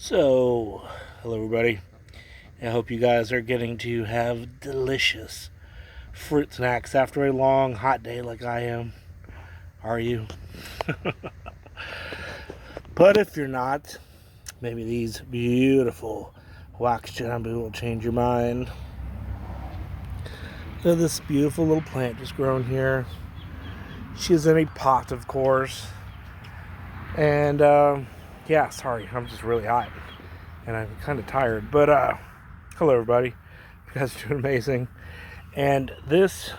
So, hello everybody. I hope you guys are getting to have delicious fruit snacks after a long hot day like I am. Are you? But if you're not, maybe these beautiful wax jambu will change your mind. So this beautiful little plant just grown here. She's in a pot, of course. And yeah, sorry, I'm just really hot and I'm kind of tired. But hello everybody. You guys are doing amazing. And this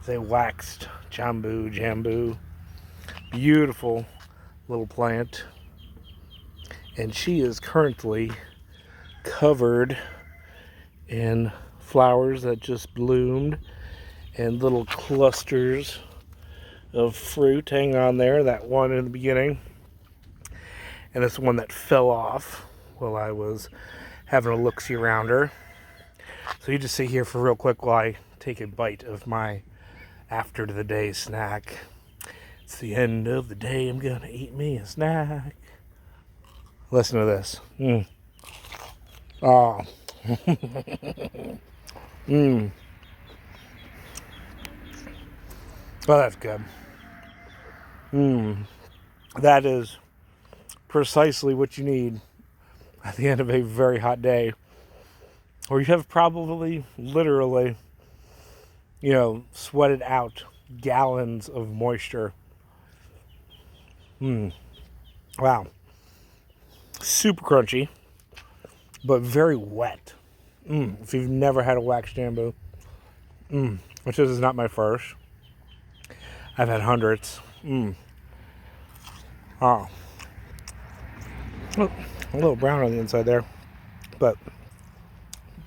is a waxed jambu. Beautiful little plant. And she is currently covered in flowers that just bloomed and little clusters of fruit hanging on there. That one in the beginning. And this one that fell off while I was having a look-see around her. So you just sit here for real quick while I take a bite of my after the day snack. It's the end of the day. I'm gonna eat me a snack. Listen to this. Oh. Oh, that's good. That is precisely what you need at the end of a very hot day. Or you have probably, literally, sweated out gallons of moisture. Wow. Super crunchy, but very wet. If you've never had a wax jambu, which this is not my first. I've had hundreds. Oh. A little brown on the inside there, but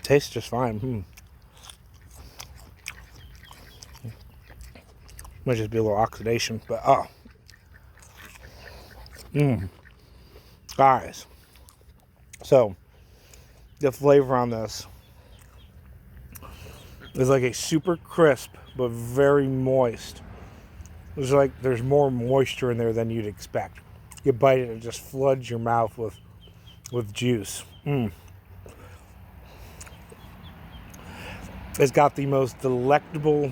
tastes just fine. Might just be a little oxidation, but guys. So the flavor on this is like a super crisp but very moist. It's like there's more moisture in there than you'd expect. You bite it, it just floods your mouth with juice. It's got the most delectable,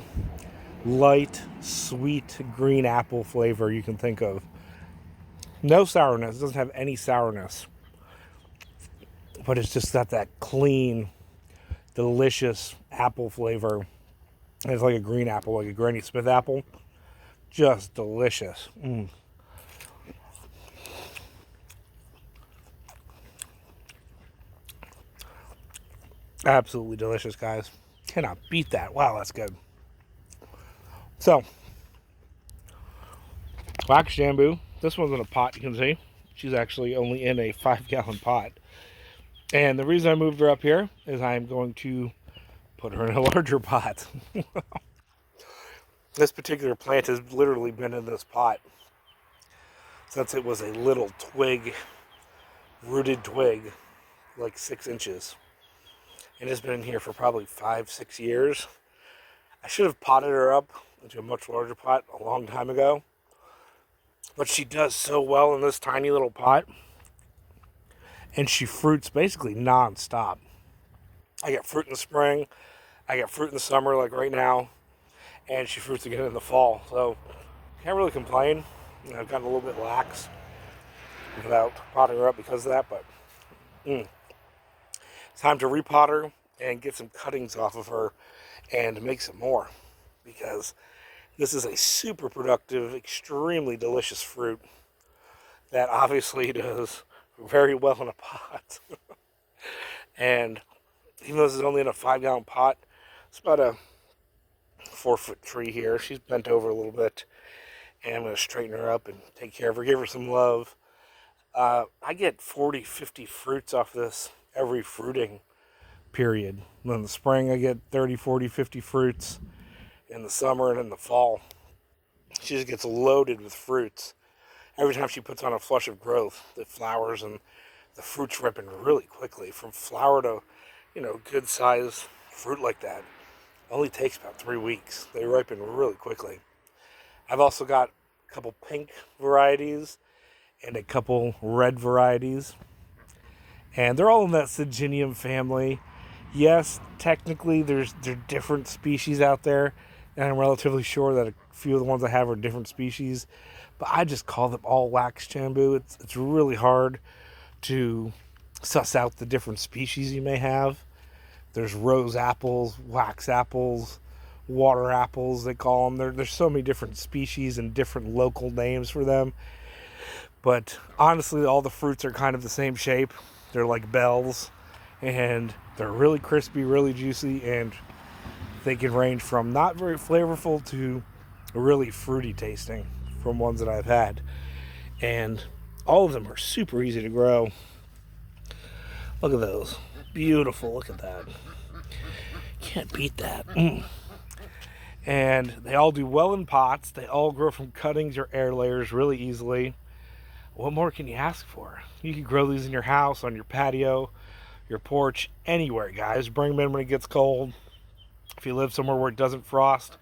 light, sweet green apple flavor you can think of. No sourness. It doesn't have any sourness. But it's just got that clean, delicious apple flavor. It's like a green apple, like a Granny Smith apple. Just delicious. Absolutely delicious, guys. Cannot beat that. Wow, that's good. So, wax jambu. This one's in a pot, you can see. She's actually only in a 5-gallon pot. And the reason I moved her up here is I'm going to put her in a larger pot. This particular plant has literally been in this pot since it was a little twig, rooted twig, like 6 inches. And it's been in here for probably 5-6 years. I should have potted her up into a much larger pot a long time ago. But she does so well in this tiny little pot. And she fruits basically non-stop. I get fruit in the spring. I get fruit in the summer, like right now. And she fruits again in the fall. So, can't really complain. I've gotten a little bit lax without potting her up because of that. But it's time to repot her and get some cuttings off of her and make some more. Because this is a super productive, extremely delicious fruit that obviously does very well in a pot. And even though this is only in a 5-gallon pot, it's about a 4-foot tree here. She's bent over a little bit, and I'm going to straighten her up and take care of her, give her some love. I get 40, 50 fruits off this every fruiting period. In the spring, I get 30, 40, 50 fruits. In the summer and in the fall, she just gets loaded with fruits. Every time she puts on a flush of growth, the flowers and the fruits ripen really quickly. From flower to, good size fruit like that only takes about 3 weeks. They ripen really quickly. I've also got a couple pink varieties and a couple red varieties. And they're all in that Siginium family. Yes, technically there's different species out there, and I'm relatively sure that a few of the ones I have are different species, but I just call them all wax jambu. It's really hard to suss out the different species you may have. There's rose apples, wax apples, water apples, they call them. There's so many different species and different local names for them. But honestly, all the fruits are kind of the same shape. They're like bells, and they're really crispy, really juicy, and they can range from not very flavorful to really fruity tasting from ones that I've had. And all of them are super easy to grow. Look at those. Beautiful. Look at that. Can't beat that. And they all do well in pots. They all grow from cuttings or air layers really easily. What more can you ask for? You can grow these in your house, on your patio, your porch, anywhere, guys. Bring them in when it gets cold. If you live somewhere where it doesn't frost,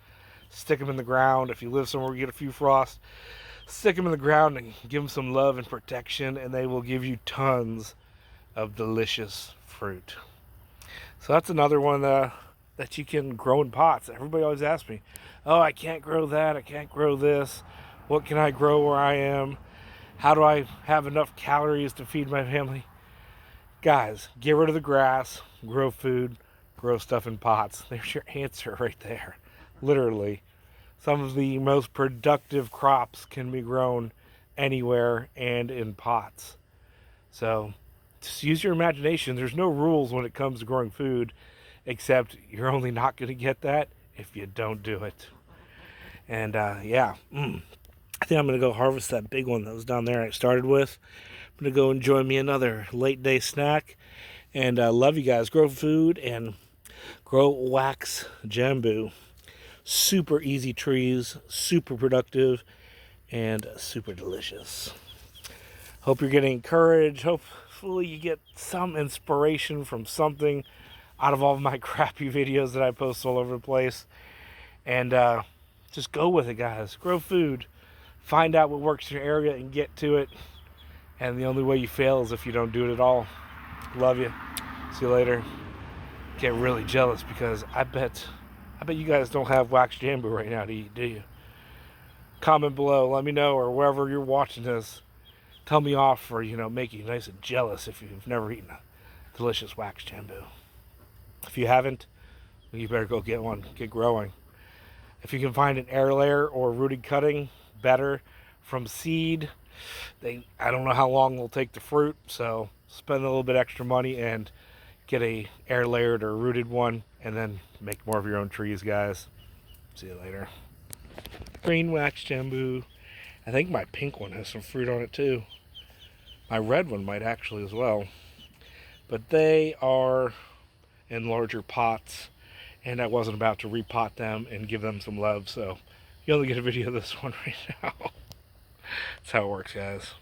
stick them in the ground. If you live somewhere where you get a few frost, stick them in the ground and give them some love and protection, and they will give you tons of delicious fruit. So that's another one that you can grow in pots. Everybody always asks me, oh, I can't grow that, I can't grow this. What can I grow where I am? How do I have enough calories to feed my family? Guys, get rid of the grass, grow food, grow stuff in pots. There's your answer right there. Literally. Some of the most productive crops can be grown anywhere and in pots. So just use your imagination. There's no rules when it comes to growing food, except you're only not going to get that if you don't do it. And yeah, I think I'm going to go harvest that big one that was down there I started with. I'm going to go enjoy me another late day snack. And love you guys. Grow food and grow wax jambu. Super easy trees, super productive, and super delicious. Hope you're getting encouraged. Hopefully you get some inspiration from something out of all of my crappy videos that I post all over the place. And just go with it, guys. Grow food. Find out what works in your area and get to it. And the only way you fail is if you don't do it at all. Love you. See you later. Get really jealous because I bet you guys don't have wax jambu right now to eat, do you? Comment below, let me know, or wherever you're watching this, tell me off, or make you nice and jealous if you've never eaten a delicious wax jambu. If you haven't, you better go get one, get growing. If you can find an air layer or rooted cutting, better. From seed, I don't know how long they'll take to fruit, so spend a little bit extra money and get a air layered or rooted one, and then make more of your own trees, guys. See you later. Green wax jambu. I think my pink one has some fruit on it too. My red one might actually as well. But they are in larger pots, and I wasn't about to repot them and give them some love, so you only get a video of this one right now. That's how it works, guys.